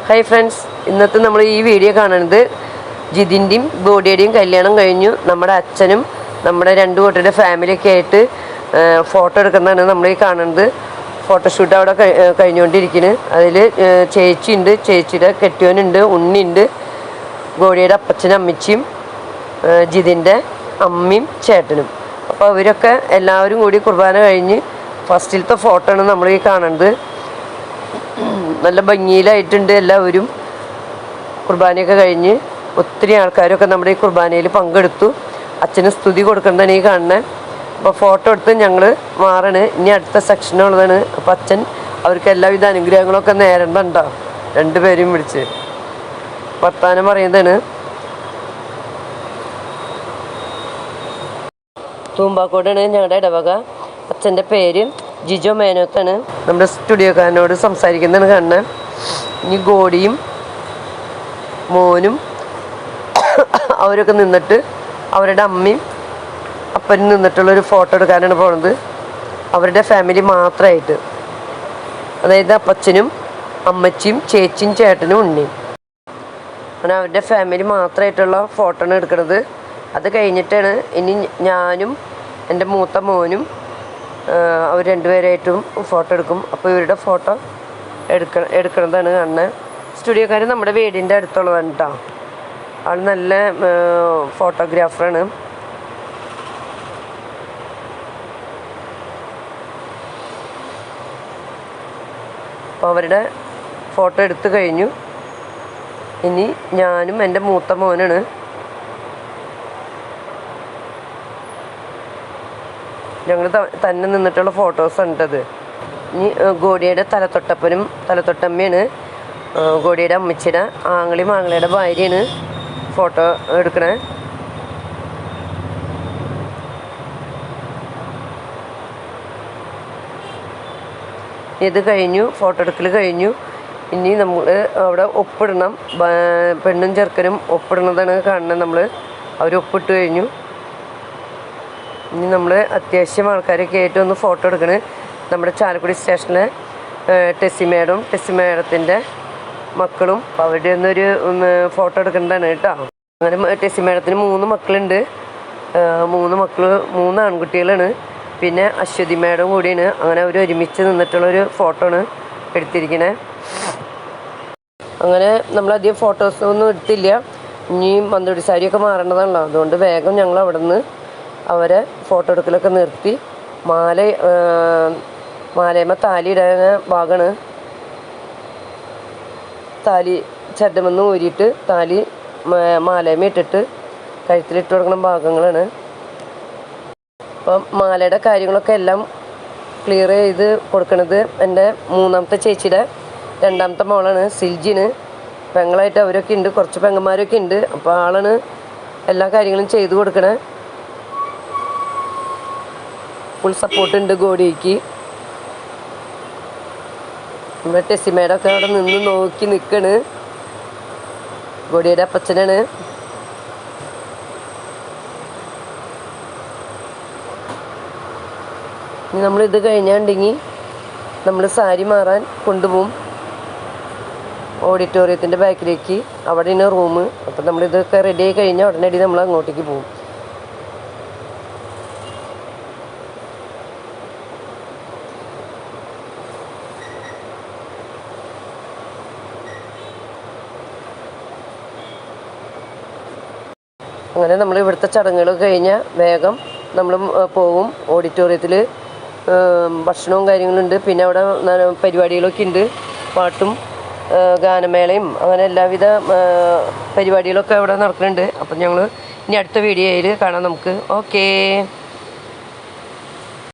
Hi friends, ഇന്നത്തെ നമ്മൾ ഈ വീഡിയോ കാണുന്നത് ജിതിൻ്റെയും ബോഡിയുടെയും കല്യാണം കഴിഞ്ഞു. നമ്മുടെ അച്ഛനും നമ്മുടെ രണ്ടു കൂട്ടരുടെ ഫാമിലിയൊക്കെ ആയിട്ട് ഫോട്ടോ എടുക്കുന്നതാണ് നമ്മൾ ഈ കാണുന്നത്. ഫോട്ടോഷൂട്ട് അവിടെ കഴിഞ്ഞുകൊണ്ടിരിക്കുന്നത്. അതിൽ ചേച്ചിയുണ്ട്, ചേച്ചിയുടെ കെട്ടിയോനുണ്ട്, ഉണ്ണിയുണ്ട്, ബോഡിയുടെ അപ്പച്ചനും അമ്മച്ചിയും ജിതിൻ്റെ അമ്മയും ചേട്ടനും. അപ്പോൾ അവരൊക്കെ എല്ലാവരും കൂടി കുർബാന കഴിഞ്ഞ് ഫസ്റ്റിലത്തെ ഫോട്ടോ ആണ് നമ്മൾ ഈ കാണുന്നത്. നല്ല ഭംഗിയിലായിട്ടുണ്ട് എല്ലാവരും. കുർബാനയൊക്കെ കഴിഞ്ഞ് ഒത്തിരി ആൾക്കാരൊക്കെ നമ്മുടെ ഈ കുർബാനയിൽ പങ്കെടുത്തു. അച്ഛന് സ്തുതി കൊടുക്കേണ്ടതാണ് ഈ കാണുന്നത്. അപ്പോൾ ഫോട്ടോ എടുത്ത് ഞങ്ങൾ മാറണ്. ഇനി അടുത്ത സെക്ഷനുള്ളതാണ്. അപ്പോൾ അച്ഛൻ അവർക്ക് എല്ലാവിധ അനുഗ്രഹങ്ങളൊക്കെ നേരണ്ടോ. രണ്ടുപേരും വിളിച്ച് വർത്താനം പറയുന്നതാണ്. തൂമ്പാക്കോടാണ് ഞങ്ങളുടെ ഇടവക. അച്ഛൻ്റെ പേര് ജിജോ മേനോത്താണ്. നമ്മുടെ സ്റ്റുഡിയോക്കാരനോട് സംസാരിക്കുന്നതാണ് കാണുന്നത്. ഇനി ഗോഡിയും മോനും അവരൊക്കെ നിന്നിട്ട് അവരുടെ അമ്മയും അപ്പനും നിന്നിട്ടുള്ളൊരു ഫോട്ടോ എടുക്കാനാണ് പോകുന്നത്. അവരുടെ ഫാമിലി മാത്രമായിട്ട്, അതായത് അപ്പച്ചനും അമ്മച്ചിയും ചേച്ചിയും ചേട്ടനും ഉണ്ണിയും, അങ്ങനെ അവരുടെ ഫാമിലി മാത്രമായിട്ടുള്ള ഫോട്ടോ ആണ് എടുക്കുന്നത്. അത് കഴിഞ്ഞിട്ടാണ് ഇനി ഞാനും എൻ്റെ മൂത്ത മോനും അവർ രണ്ടുപേരായിട്ടും ഫോട്ടോ എടുക്കും. അപ്പോൾ ഇവരുടെ ഫോട്ടോ എടുക്കണതാണ് കാണുന്നത്. സ്റ്റുഡിയോക്കാർ നമ്മുടെ വീടിൻ്റെ അടുത്തുള്ളതാണ് കേട്ടോ. ആൾ നല്ല ഫോട്ടോഗ്രാഫറാണ്. അപ്പോൾ അവരുടെ ഫോട്ടോ എടുത്തു കഴിഞ്ഞു. ഇനി ഞാനും എൻ്റെ മൂത്ത മോനാണ്. ഞങ്ങൾ തന്നെ നിന്നിട്ടുള്ള ഫോട്ടോസ് ഉണ്ടത്. ഇനി ഗോഡിയുടെ തലത്തൊട്ടപ്പനും തലത്തൊട്ടമ്മയാണ് ഗോഡിയുടെ അമ്മച്ചിയുടെ ആംഗ്ലയുടെ ഭാര്യയാണ് ഫോട്ടോ എടുക്കണേ. ഇത് കഴിഞ്ഞു, ഫോട്ടോ എടുക്കൽ കഴിഞ്ഞു. ഇനി നമ്മൾ അവിടെ ഒപ്പിടണം. പെണ്ണും ചെറുക്കനും ഒപ്പിടുന്നതാണ് കാണുന്നത്. നമ്മൾ അവർ ഒപ്പിട്ട് കഴിഞ്ഞു. ഇനി നമ്മൾ അത്യാവശ്യം ആൾക്കാരൊക്കെ ആയിട്ട് ഒന്ന് ഫോട്ടോ എടുക്കണേ. നമ്മുടെ ചാലക്കുടി സ്റ്റേഷനിലെ ടെസ്സി മേഡത്തിൻ്റെ മക്കളും അവരുടെ ഒന്നൊരു ഫോട്ടോ എടുക്കേണ്ടതാണ് കേട്ടോ. അങ്ങനെ ടെസ്സി മേഡത്തിന് 3 മക്കളുണ്ട്. 3 ആൺകുട്ടികളാണ്. പിന്നെ അശ്വതി മേഡം കൂടിയാണ്. അങ്ങനെ അവർ ഒരുമിച്ച് നിന്നിട്ടുള്ളൊരു ഫോട്ടോ ആണ് എടുത്തിരിക്കണേ. അങ്ങനെ നമ്മളധികം ഫോട്ടോസൊന്നും എടുത്തില്ല. ഇനി മന്ദുടി സാരിയൊക്കെ മാറേണ്ടതാണല്ലോ. അതുകൊണ്ട് വേഗം ഞങ്ങൾ അവിടെ നിന്ന് അവരെ ഫോട്ടോ എടുക്കലൊക്കെ നിർത്തി. മാലയമ്മ താലി ഇടുന്ന ഭാഗമാണ്. താലി ചട്ടമെന്ന് ഊരിയിട്ട് താലി മാലയമ്മ ഇട്ടിട്ട് കഴുത്തിലിട്ട് കൊടുക്കുന്ന ഭാഗങ്ങളാണ്. അപ്പം മാലയുടെ കാര്യങ്ങളൊക്കെ എല്ലാം ക്ലിയർ ചെയ്ത് കൊടുക്കണത് എൻ്റെ മൂന്നാമത്തെ ചേച്ചിയുടെ 2ാമത്തെ മോളാണ്, സിൽജിന്. പെങ്ങളായിട്ട് അവരൊക്കെ ഉണ്ട്, കുറച്ച് പെങ്ങന്മാരൊക്കെ ഉണ്ട്. അപ്പോൾ ആളാണ് എല്ലാ കാര്യങ്ങളും ചെയ്തു കൊടുക്കണേ. ഫുൾ സപ്പോർട്ട് ഉണ്ട് ഗോഡിക്ക്. നമ്മുടെ ടെസ്സിമേടൊക്കെ അവിടെ നിന്ന് നോക്കി നിൽക്കണ്. ഗോഡിയുടെ അപ്പച്ചനാണ്. ഇനി നമ്മളിത് കഴിഞ്ഞാണ്ടെങ്കിൽ നമ്മൾ സാരി മാറാൻ കൊണ്ടുപോകും ഓഡിറ്റോറിയത്തിൻ്റെ ബാക്കിലേക്ക്. അവിടെയാണ് റൂം. അപ്പം നമ്മളിതൊക്കെ റെഡി ആയി കഴിഞ്ഞാൽ ഉടനടി നമ്മൾ അങ്ങോട്ടേക്ക് പോകും. അങ്ങനെ നമ്മൾ ഇവിടുത്തെ ചടങ്ങുകളൊക്കെ കഴിഞ്ഞാൽ വേഗം നമ്മൾ പോകും ഓഡിറ്റോറിയത്തിൽ. ഭക്ഷണവും കാര്യങ്ങളുണ്ട്. പിന്നെ അവിടെ പരിപാടികളൊക്കെ ഉണ്ട്. പാട്ടും ഗാനമേളയും അങ്ങനെ എല്ലാവിധ പരിപാടികളൊക്കെ അവിടെ നടക്കുന്നുണ്ട്. അപ്പം ഞങ്ങൾ ഇനി അടുത്ത വീഡിയോയിൽ കാണാം നമുക്ക്. ഓക്കേ.